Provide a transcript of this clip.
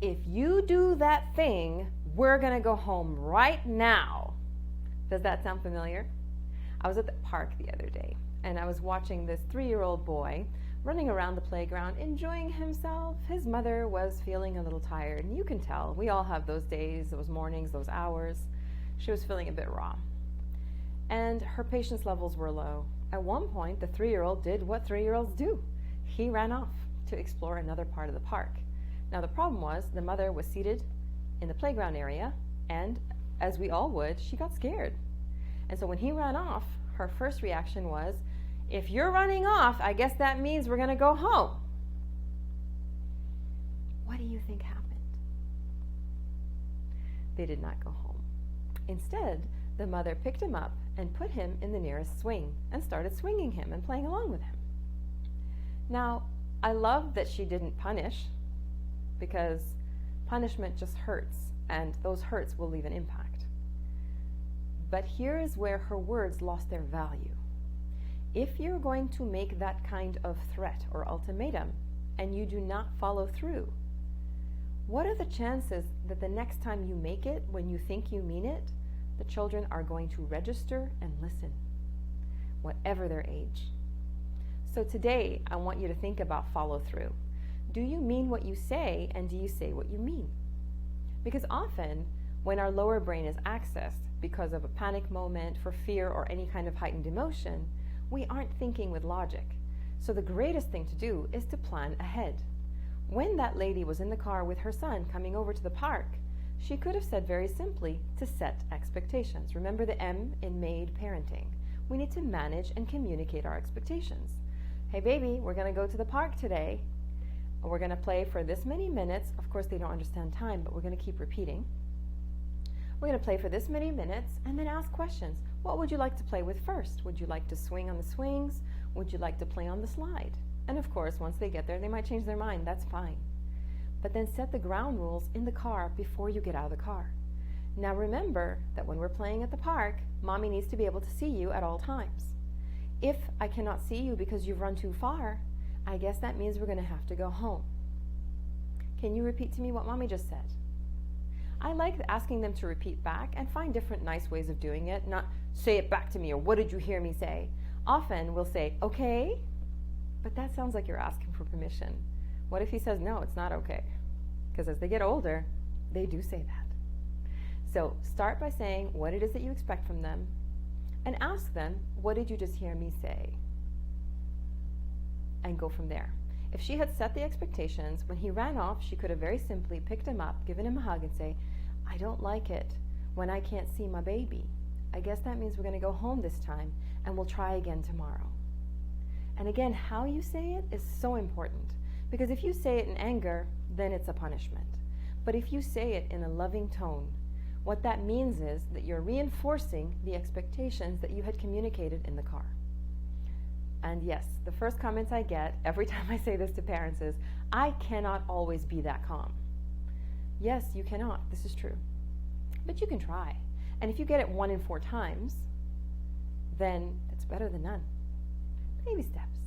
if you do that thing, we're going to go home right now. Does that sound familiar? I was at the park the other day, and I was watching this 3-year-old boy running around the playground, enjoying himself. His mother was feeling a little tired, and you can tell. We all have those days, those mornings, those hours. She was feeling a bit raw, and her patience levels were low. At one point, the 3-year-old did what 3-year-olds do. He ran off to explore another part of the park. Now, the problem was the mother was seated in the playground area, and as we all would, she got scared. And so when he ran off, her first reaction was, if you're running off, I guess that means we're going to go home. What do you think happened? They did not go home. Instead, the mother picked him up and put him in the nearest swing and started swinging him and playing along with him. Now, I love that she didn't punish, because punishment just hurts, and those hurts will leave an impact. But here is where her words lost their value. If you're going to make that kind of threat or ultimatum and you do not follow through, what are the chances that the next time you make it, when you think you mean it, the children are going to register and listen, whatever their age? So today, I want you to think about follow through. Do you mean what you say, and do you say what you mean? Because often, when our lower brain is accessed because of a panic moment, for fear, or any kind of heightened emotion, we aren't thinking with logic. So the greatest thing to do is to plan ahead. When that lady was in the car with her son coming over to the park, she could have said very simply to set expectations. Remember the M in MAID parenting. We need to manage and communicate our expectations. Hey baby, we're going to go to the park today. We're going to play for this many minutes. Of course, they don't understand time, but we're going to keep repeating. We're going to play for this many minutes and then ask questions. What would you like to play with first? Would you like to swing on the swings? Would you like to play on the slide? And of course, once they get there, they might change their mind. That's fine. But then set the ground rules in the car before you get out of the car. Now remember that when we're playing at the park, mommy needs to be able to see you at all times. If I cannot see you because you've run too far, I guess that means we're going to have to go home. Can you repeat to me what mommy just said? I like asking them to repeat back and find different nice ways of doing it, not say it back to me or what did you hear me say? Often we'll say, okay, but that sounds like you're asking for permission. What if he says, no, it's not okay? Because as they get older, they do say that. So start by saying what it is that you expect from them and ask them, what did you just hear me say? And go from there. If she had set the expectations, when he ran off, she could have very simply picked him up, given him a hug, and say, I don't like it when I can't see my baby. I guess that means we're going to go home this time, and we'll try again tomorrow. And again, how you say it is so important, because if you say it in anger, then it's a punishment. But if you say it in a loving tone, what that means is that you're reinforcing the expectations that you had communicated in the car. And yes, the first comments I get every time I say this to parents is, I cannot always be that calm. Yes, you cannot. This is true. But you can try. And if you get it 1 in 4 times, then it's better than none. Baby steps.